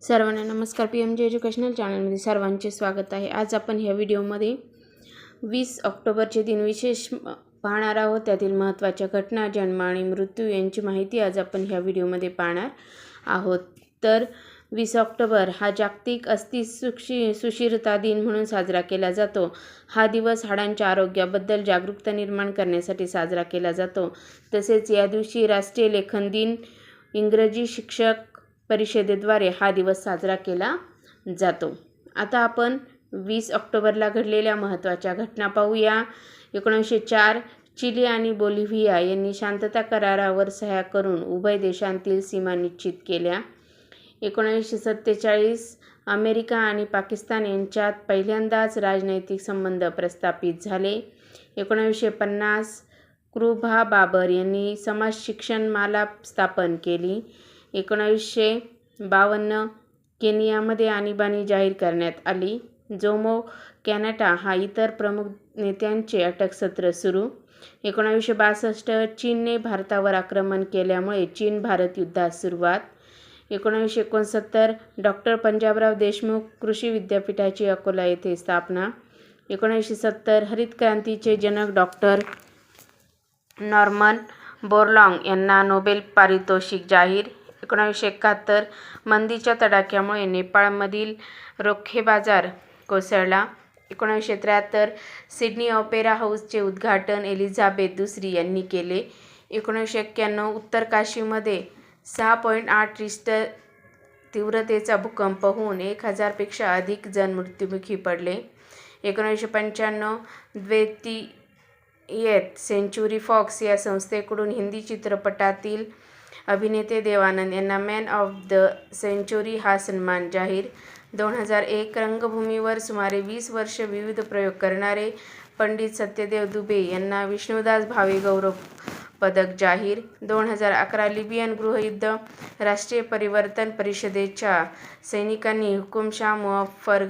सर्वांना नमस्कार. PMJ educational चॅनलमध्ये सर्वांचे स्वागत आहे. आज आपण ह्या व्हिडिओमध्ये 20 ऑक्टोबरचे दिन विशेष पाहणार आहोत. त्यातील महत्त्वाच्या घटना, जन्म आणि मृत्यू यांची माहिती आज आपण ह्या व्हिडिओमध्ये पाहणार आहोत. तर 20 ऑक्टोबर हा जागतिक अस्थि सुशिरता दिन म्हणून साजरा केला जातो. हा दिवस हाडांच्या आरोग्याबद्दल जागरूकता निर्माण करण्यासाठी साजरा केला जातो. तसेच या दिवशी राष्ट्रीय लेखन दिन, इंग्रजी शिक्षक परिषदेद्वारे हा दिवस साजरा केला जातो. आता आपण 20 ऑक्टोबरला घडलेल्या महत्त्वाच्या घटना पाहूया. 1904 चिली आणि बोलिव्हिया यांनी शांतता करारावर सह्या करून उभय देशांतील सीमा निश्चित केल्या. 1947 अमेरिका आणि पाकिस्तान यांच्यात पहिल्यांदाच राजनैतिक संबंध प्रस्थापित झाले. 1950 कुरुभा बाबर यांनी समाज शिक्षणमाला स्थापन केली. 1952 केनियामध्ये आणीबाणी जाहीर करण्यात आली. जोमो केन्याटा हा इतर प्रमुख नेत्यांचे अटकसत्र सुरू. 1962 चीनने भारतावर आक्रमण केल्यामुळे चीन भारत युद्धास सुरुवात. 1969 डॉक्टर पंजाबराव देशमुख कृषी विद्यापीठाची अकोला येथे स्थापना. 1970 हरित क्रांतीचे जनक डॉक्टर नॉर्मन बोरलॉग यांना नोबेल पारितोषिक जाहीर. 1971 मंदीच्या तडाख्यामुळे नेपाळमधील रोखे बाजार कोसळला. 1973 सिडनी ऑपेरा हाऊसचे उद्घाटन एलिझाबेथ दुसरी यांनी केले. 1991 उत्तर काशीमध्ये 6.8 रिश्टर तीव्रतेचा भूकंप होऊन 1000पेक्षा अधिक जण मृत्युमुखी पडले. 1995 20th सेंचुरी फॉक्स या संस्थेकडून हिंदी चित्रपटातील अभिनेते देवानंद यांना मॅन ऑफ द सेंचुरी हा सन्मान जाहीर. 2001 रंगभूमीवर सुमारे 20 वर्ष विविध प्रयोग करणारे पंडित सत्यदेव दुबे यांना विष्णुदास भावे गौरव पदक जाहीर. 2011 लिबियन गृहयुद्ध राष्ट्रीय परिवर्तन परिषदेच्या सैनिकांनी हुकुमशाह मुअफ्फर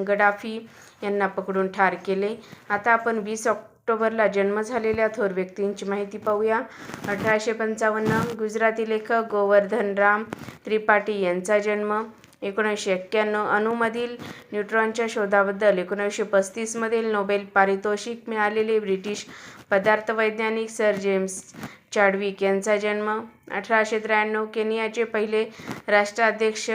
गडाफी यांना पकडून ठार केले. आता आपण 20 ऑक्टोबरला जन्म झालेल्या थोर व्यक्तींची माहिती पाहूया. 1855 गुजराती लेखक गोवर्धन राम त्रिपाठी यांचा जन्म. 1991 अणूमधील न्यूट्रॉनच्या शोधाबद्दल 1935 मधील नोबेल पारितोषिक मिळालेले ब्रिटिश पदार्थवैज्ञानिक सर जेम्स चॅडविक यांचा जन्म. 1893 केनियाचे पहिले राष्ट्राध्यक्ष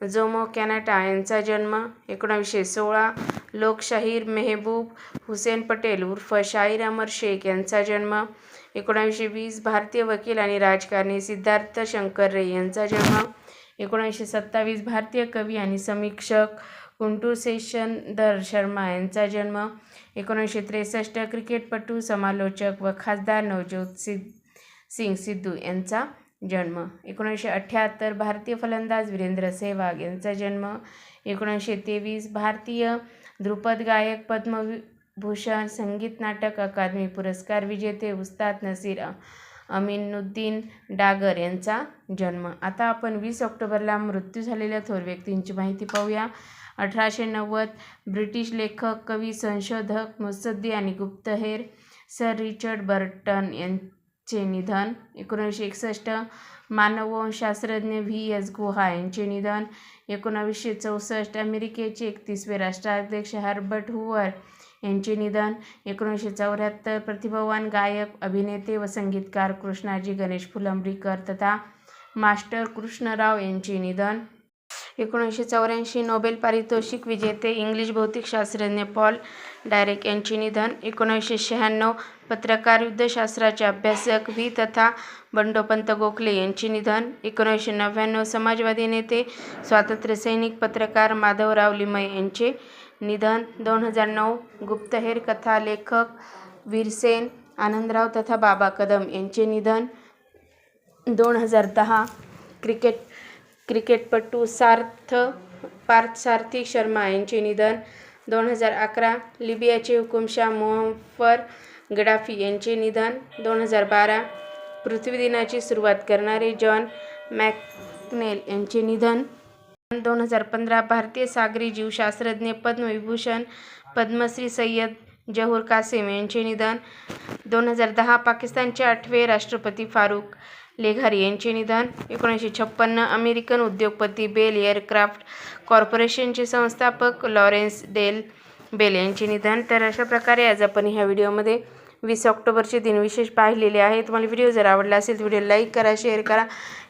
जोमो केन्याटा यांचा जन्म. 1916 लोकशाहीर मेहबूब हुसेन पटेल उर्फ शाहीर अमर शेख यांचा जन्म. 1920 भारतीय वकील आणि राजकारणी सिद्धार्थ शंकर रे यांचा जन्म. 1927 भारतीय कवी आणि समीक्षक कुंटू शेषनधर शर्मा यांचा जन्म. 1963 क्रिकेटपटू, समालोचक व खासदार नवज्योत सिंग सिद्धू यांचा जन्म. 1978 भारतीय फलंदाज वीरेंद्र सेहवाग यांचा जन्म. 1923 भारतीय ध्रुपद गायक, पद्मभूषण, संगीत नाटक अकादमी पुरस्कार विजेते उस्ताद नसीर अमीनुद्दीन डागर यांचा जन्म. आता आपण 20 ऑक्टोबरला मृत्यू झालेल्या थोर व्यक्तींची माहिती पाहूया. 1890 ब्रिटिश लेखक, कवी, संशोधक, मुत्सद्दी आणि गुप्तहेर सर रिचर्ड बर्टन यांचे निधन. 1961 मानववंशशास्त्रज्ञ VS गुहा यांचे निधन. 1964 अमेरिकेचे 31वे राष्ट्राध्यक्ष हर्बर्ट हूवर यांचे निधन. 1974 प्रतिभावान गायक, अभिनेते व संगीतकार कृष्णाजी गणेश फुलंब्रीकर तथा मास्टर कृष्णराव यांचे निधन. 1984 नोबेल पारितोषिक विजेते इंग्लिश भौतिकशास्त्रज्ञ पॉल डायरेक यांचे निधन. 1996 पत्रकार, युद्धशास्त्राचे अभ्यासक V तथा बंडोपंत गोखले यांचे निधन. 1999 समाजवादी नेते, स्वातंत्र्यसैनिक, पत्रकार माधवराव लिमये यांचे निधन. 2009 गुप्तहेर, कथा लेखक वीरसेन आनंदराव तथा बाबा कदम यांचे निधन. 2010 क्रिकेटपटू पार्थ सारथी शर्मा यांचे निधन. 2011 लिबियाचे हुकुमशाह मुअफ्फर गडाफी यांचे निधन. 2012 पृथ्वी दिनाची सुरुवात करणारे जॉन मॅकनेल यांचे निधन. 2015 भारतीय सागरी जीवशास्त्रज्ञ, पद्मविभूषण, पद्मश्री सय्यद जहूर कासिम यांचे निधन. 2010 पाकिस्तानचे 8वे राष्ट्रपती फारुख लेघारी यांचे निधन. 1956 अमेरिकन उद्योगपती बेल एअरक्राफ्ट कॉर्पोरेशनचे संस्थापक लॉरेन्स डेल बेल यांचे निधन. तर अशा प्रकारे आज आपण ह्या व्हिडिओमध्ये 20 ऑक्टोबरचे दिनविशेष पाहिलेले आहे. तुम्हाला व्हिडिओ जर आवडला असेल तर व्हिडिओ लाईक करा, शेअर करा.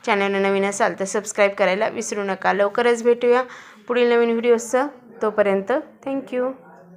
चॅनलला नवीन असाल तर सबस्क्राईब करायला विसरू नका. लवकरच भेटूया पुढील नवीन व्हिडिओसह. तोपर्यंत थँक्यू.